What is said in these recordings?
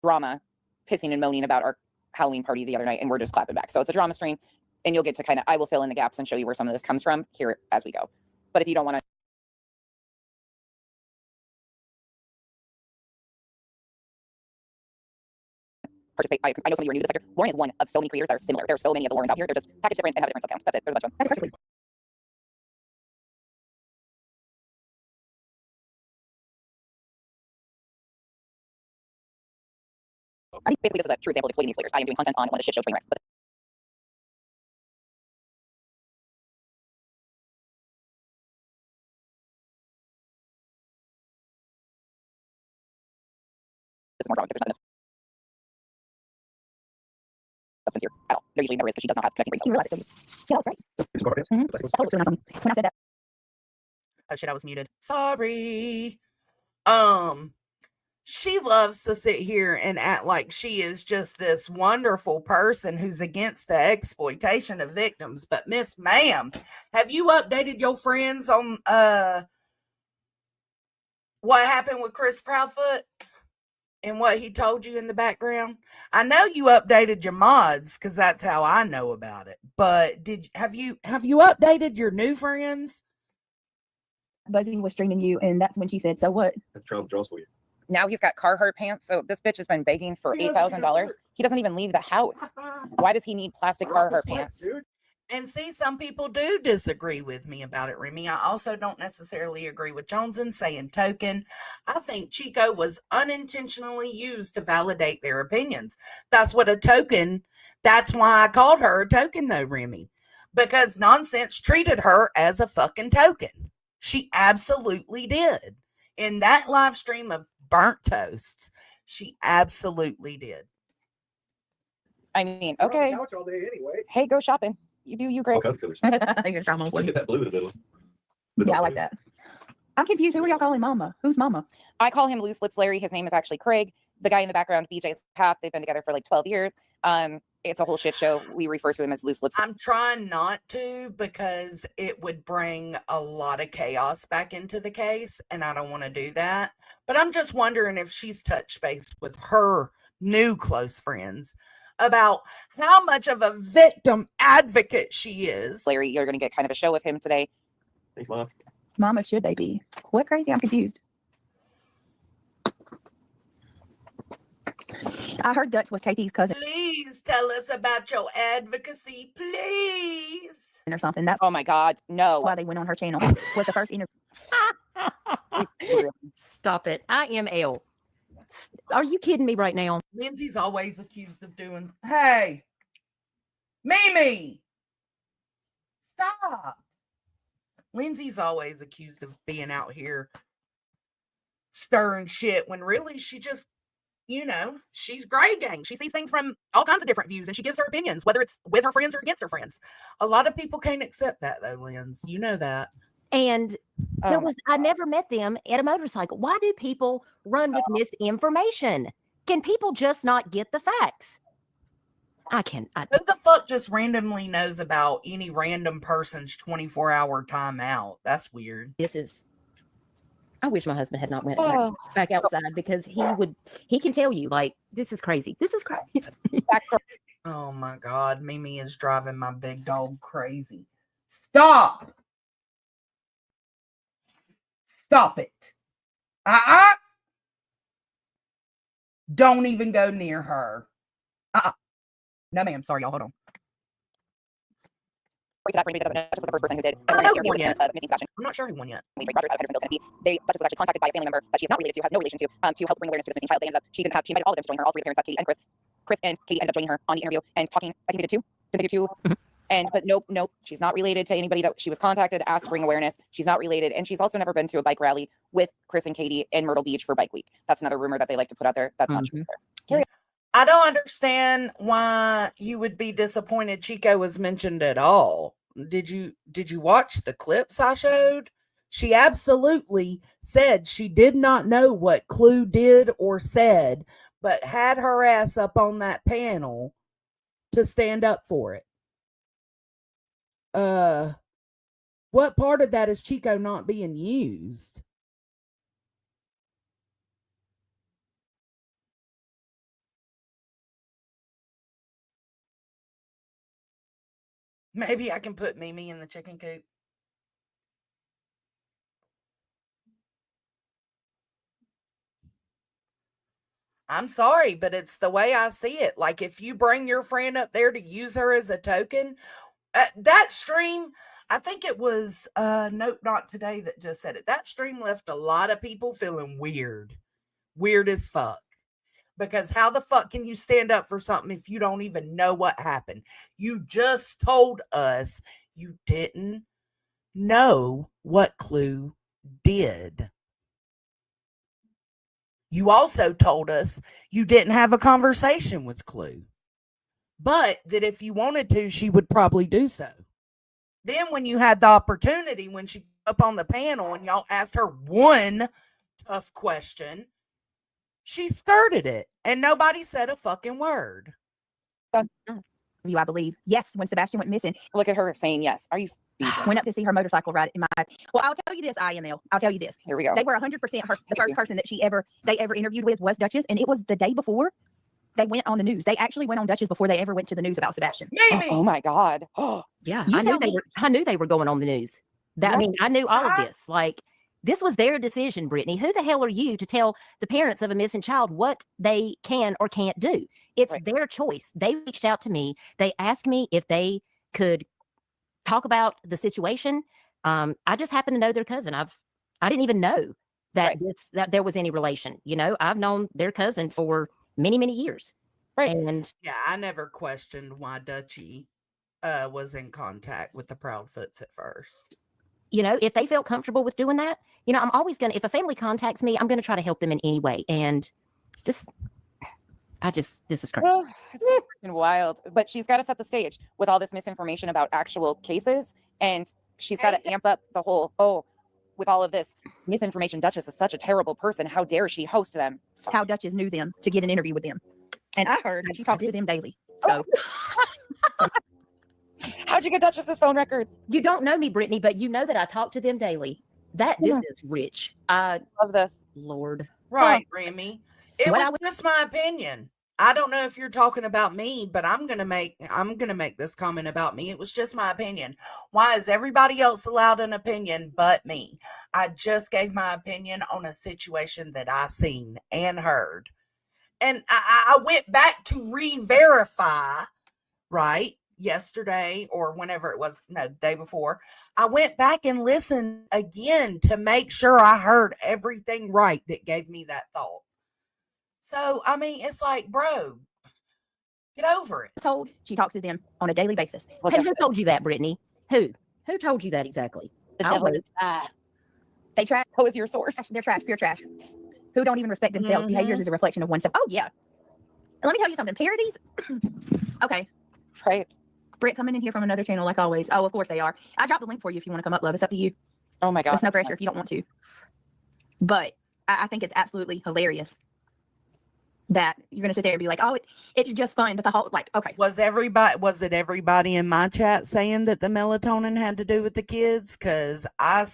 drama, pissing and moaning about our Halloween party the other night, and we're just clapping back. So it's a drama stream, and you'll get to I will fill in the gaps and show you where some of this comes from here as we go. But if you don't want to participate, I know some of you are new to the sector. Lauren is one of so many creators that are similar. There are so many of the Laurens out here. They're just packaged different and have different accounts. That's it. There's a bunch of them. Basically, this is a true example of exploiting these players. I am doing content on one of the shit show train wrecks. This is more drama because there's nothing substance here at all. There usually never is because she does not have connecting brain cells. Yeah, that's right. When I said that. Oh shit, I was muted. Sorry. She loves to sit here and act like she is just this wonderful person who's against the exploitation of victims. But Miss Ma'am, have you updated your friends on what happened with Chris Proudfoot and what he told you in the background? I know you updated your mods because that's how I know about it. But have you updated your new friends? Buzzing was streaming you, and that's when she said, "So what?" That's draws for you. Now he's got Carhartt pants. So this bitch has been begging for $8,000. He doesn't even leave the house. Why does he need plastic Carhartt pants? And see, some people do disagree with me about it, Remy. I also don't necessarily agree with JonesN saying token. I think Chico was unintentionally used to validate their opinions. That's what a token, that's why I called her a token though, Remy. Because Nonsense treated her as a fucking token. She absolutely did. In that live stream of burnt toasts, she absolutely did. I mean, okay. Couch all day anyway. Hey, go shopping. You do you great. Look at that blue in the middle. Yeah, I like that. I'm confused. Who are y'all calling Mama? Who's Mama? I call him Loose Lips Larry. His name is actually Craig. The guy in the background, BJ's half. They've been together for like 12 years. It's a whole shit show. We refer to him as Loose Lips. I'm trying not to because it would bring a lot of chaos back into the case, and I don't want to do that. But I'm just wondering if she's touched base with her new close friends about how much of a victim advocate she is. Larry, you're going to get kind of a show with him today. Thanks, Mom. Mama, should they be? What crazy? I'm confused. I heard Dutch was KT's cousin. Please tell us about your advocacy, please. Or something. That's Oh my God, no. why they went on her channel. Was the first interview. Stop it. I am ill. Are you kidding me right now? Lindsay's always accused of doing. Hey, Mimi, stop. Lindsay's always accused of being out here stirring shit when really she just, you know, she's gray gang. She sees things from all kinds of different views and she gives her opinions, whether it's with her friends or against her friends. A lot of people can't accept that though, Linz. You know that. And I never met them at a motorcycle. Why do people run with misinformation? Can people just not get the facts? Who the fuck just randomly knows about any random person's 24-hour timeout? That's weird. I wish my husband had not went back outside because he can tell you, like, this is crazy. This is crazy. Oh my God. Mimi is driving my big dog crazy. Stop. Stop it. Don't even go near her. No, ma'am. Sorry, y'all. Hold on. That for anybody that doesn't know, Duchess was the first person who did. I don't know who yet. Missing Sebastian. I'm not sure who won yet. Rogers out of Hendersonville, Tennessee. Duchess was actually contacted by a family member that she is not related to, has no relation to help bring awareness to this missing child. They ended up, she invited all of them to join her, all three parents, Katie and Chris. Chris and Katie ended up joining her on the interview and talking. I think they did two. Did they do two? But nope, she's not related to anybody that she was contacted, asked to bring awareness. She's not related. And she's also never been to a bike rally with Chris and Katie in Myrtle Beach for Bike Week. That's another rumor that they like to put out there. That's not true either. I don't understand why you would be disappointed Chico was mentioned at all. Did you watch the clips I showed? She absolutely said she did not know what Clue did or said, but had her ass up on that panel to stand up for it. What part of that is Chico not being used? Maybe I can put Mimi in the chicken coop. I'm sorry, but it's the way I see it. Like, if you bring your friend up there to use her as a token, that stream, I think it was Nope Not Today that just said it. That stream left a lot of people feeling weird as fuck. Because how the fuck can you stand up for something if you don't even know what happened? You just told us you didn't know what Clue did. You also told us you didn't have a conversation with Clue, but that if you wanted to, she would probably do so. Then when you had the opportunity, when she up on the panel and y'all asked her one tough question, she skirted it and nobody said a fucking word. You, I believe. Yes, when Sebastian went missing. Look at her saying yes. Are you Went up to see her motorcycle ride in my. Well, I'll tell you this, IML. I'll tell you this. Here we go. They were 100% her. The first person that they ever interviewed with was Duchess, and it was the day before they went on the news. They actually went on Duchess before they ever went to the news about Sebastian. Maybe. Oh my God. Yeah, You I knew tell they me. were. I knew they were going on the news. I mean, I knew all of this. Like, this was their decision, Brittany. Who the hell are you to tell the parents of a missing child what they can or can't do? It's Right. their choice. They reached out to me. They asked me if they could talk about the situation. I just happen to know their cousin. I didn't even know that Right. that there was any relation. You know, I've known their cousin for many, many years. Right. And Yeah, I never questioned why Dutchie was in contact with the Proudfoots at first. you know, if they felt comfortable with doing that, you know, I'm always gonna, if a family contacts me, I'm gonna try to help them in any way. And this is crazy. Well, it's freaking wild. But she's got to set the stage with all this misinformation about actual cases. And she's got to amp up the whole, with all of this misinformation. Duchess is such a terrible person. How dare she host them? How Duchess knew them to get an interview with them, and I heard that she talks to them daily. So How'd you get Duchess's phone records? You don't know me, Brittany, but you know that I talk to them daily. This is rich. Love this. Lord. Right, Remy. It What was I would- just my opinion. I don't know if you're talking about me, but I'm gonna make this comment about me. It was just my opinion. Why is everybody else allowed an opinion but me? I just gave my opinion on a situation that I seen and heard. And I went back to re-verify, right? Yesterday or whenever it was, no, the day before. I went back and listened again to make sure I heard everything right that gave me that thought. So, I mean, it's like, bro, get over it. told she talks to them on a daily basis. Look Hey, at who told you that, Brittany? Who told you that exactly? the I'll devil wait. is They trash. Who is your source? They're trash, pure trash. Who don't even respect themselves. Behaviors is a reflection of oneself. Oh yeah. And let me tell you something. Parodies. Okay. Right. Britt coming in here from another channel like always. Oh, of course they are. I dropped the link for you if you want to come up, love. It's up to you. Oh my God. There's no pressure if you don't want to. But I think it's absolutely hilarious that you're gonna sit there and be like, oh, it's just fun, but the whole okay. Was it everybody in my chat saying that the melatonin had to do with the kids? Because I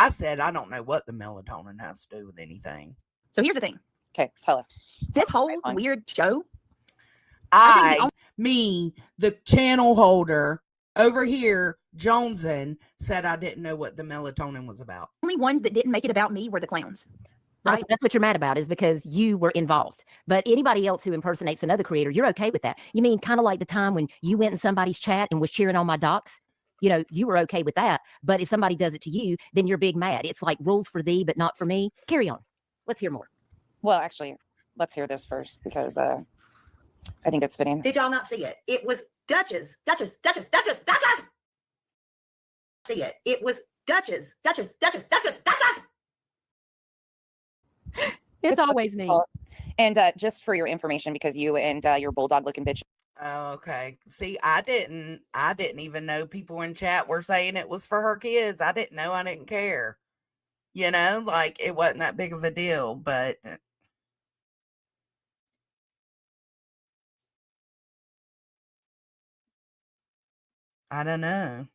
said I don't know what the melatonin has to do with anything. So here's the thing. Okay, tell us. This whole Nice one. weird show. I think the channel holder over here, JonesN, said I didn't know what the melatonin was about. Only ones that didn't make it about me were the clowns. Right? That's what you're mad about, is because you were involved. But anybody else who impersonates another creator, you're okay with that. You mean kind of like the time when you went in somebody's chat and was cheering on my docs? You know, you were okay with that. But if somebody does it to you, then you're big mad. It's like rules for thee, but not for me. Carry on. Let's hear more. Well, actually, let's hear this first because I think it's fitting. Did y'all not see it? It was Duchess. See it. It was Duchess. It's always me. And just for your information, because you and your bulldog looking bitch. Oh, okay. See, I didn't even know people in chat were saying it was for her kids. I didn't know. I didn't care. You know, like it wasn't that big of a deal, but I don't know.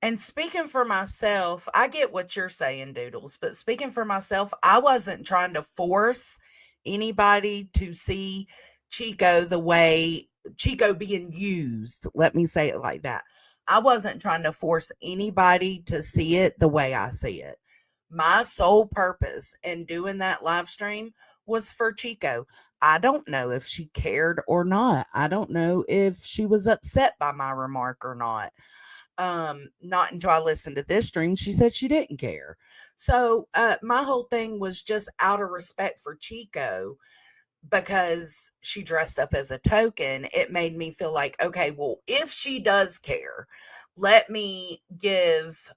And speaking for myself, I get what you're saying, Doodles, but speaking for myself, I wasn't trying to force anybody to see Chico the way Chico being used. Let me say it like that. I wasn't trying to force anybody to see it the way I see it. My sole purpose in doing that live stream was for Chico. I don't know if she cared or not. I don't know if she was upset by my remark or not. Not until I listened to this stream, she said she didn't care. So my whole thing was just out of respect for Chico, because she dressed up as a token. It made me feel like, okay, well, if she does care, let me give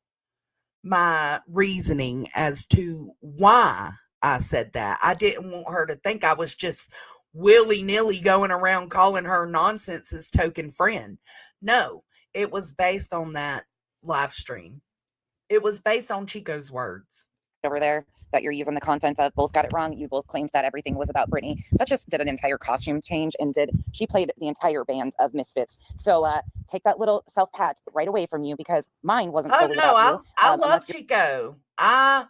my reasoning as to why I said that. I didn't want her to think I was just willy-nilly going around calling her nonsense's token friend. No, it was based on that live stream. It was based on Chico's words. Over there that you're using the content of both got it wrong. You both claimed that everything was about Brittany. That just did an entire costume change and she played the entire band of Misfits. So take that little self pat right away from you, because mine wasn't. Oh fully no, about you, I love Chico. I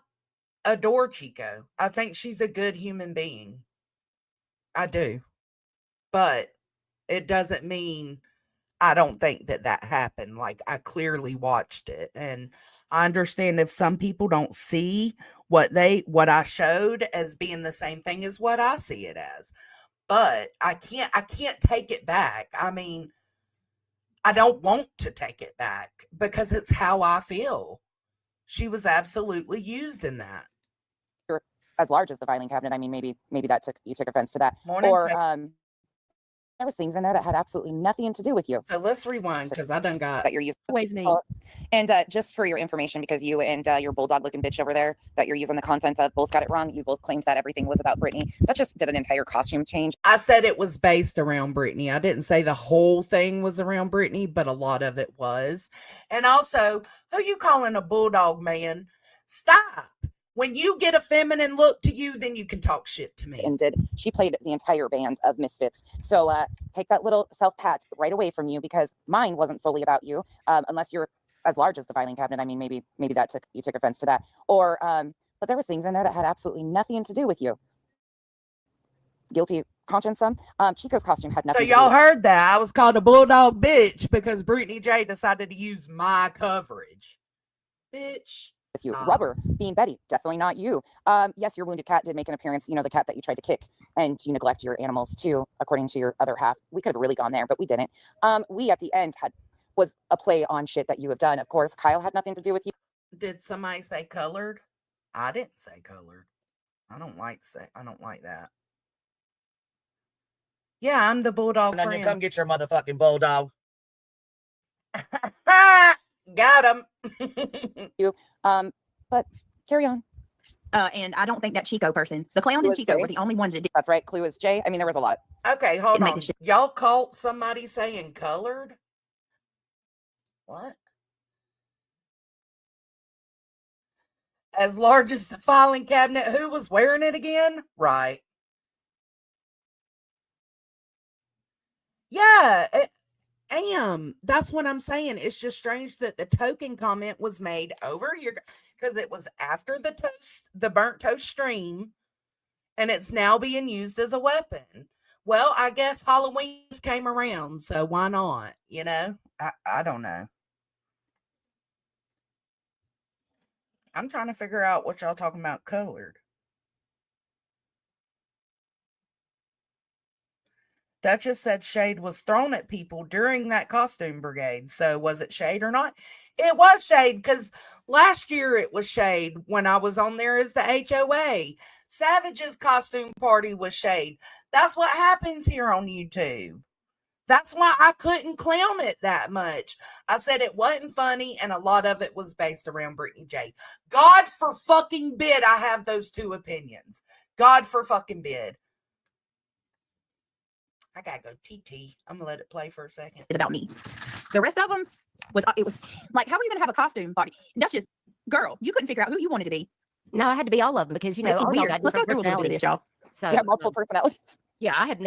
adore Chico. I think she's a good human being. I do. But it doesn't mean I don't think that happened. Like, I clearly watched it, and I understand if some people don't see what I showed as being the same thing as what I see it as. But I can't take it back. I mean, I don't want to take it back because it's how I feel. She was absolutely used in that. You're as large as the filing cabinet. I mean, maybe you took offense to that. Morning, or Jake. There was things in there that had absolutely nothing to do with you. So let's rewind, because I done got that you're using. Always me. And just for your information, because you and your bulldog looking bitch over there that you're using the content of both got it wrong. You both claimed that everything was about Brittany. That just did an entire costume change. I said it was based around Brittany. I didn't say the whole thing was around Brittany, but a lot of it was. And also, who you calling a bulldog, man? Stop. When you get a feminine look to you, then you can talk shit to me. And she played the entire band of Misfits. So take that little self pat right away from you, because mine wasn't solely about you, unless you're as large as the filing cabinet. I mean, maybe you took offense to that. Or but there was things in there that had absolutely nothing to do with you. Guilty conscience, some. Chico's costume had nothing. So y'all heard that I was called a bulldog bitch because Brittany J decided to use my coverage. Bitch. You. Rubber being Betty, definitely not you. Yes, your wounded cat did make an appearance. You know, the cat that you tried to kick, and you neglect your animals too, according to your other half. We could have really gone there, but we didn't. We at the end was a play on shit that you have done. Of course, Kyle had nothing to do with you. Did somebody say colored? I didn't say colored. I don't like that. Yeah, I'm the bulldog friend. Come get your motherfucking bulldog. Got him. But carry on. And I don't think that Chico person, the clown and Chico, were the only ones that did. That's right. Clue is Jay. I mean, there was a lot. Okay, hold on. Y'all caught somebody saying colored? What? As large as the filing cabinet. Who was wearing it again? Right. Yeah. That's what I'm saying. It's just strange that the token comment was made over here, because it was after the burnt toast stream, and it's now being used as a weapon. Well, I guess Halloween came around, so why not? You know, I don't know. I'm trying to figure out what y'all talking about colored. Duchess said shade was thrown at people during that costume brigade. So was it shade or not? It was shade, because last year it was shade when I was on there as the HOA. Savage's costume party was shade. That's what happens here on YouTube. That's why I couldn't clown it that much. I said it wasn't funny, and a lot of it was based around Brittany J. God for fucking bid I have those two opinions. God for fucking bid. I gotta go TT. I'm gonna let it play for a second. About me. The rest of them it was like, how are you gonna have a costume party? That's just, girl, you couldn't figure out who you wanted to be. No, I had to be all of them, because, you know, It's all y'all weird. got Let's go different through a little bit of personalities. this, y'all. So You have multiple personalities. yeah, I had to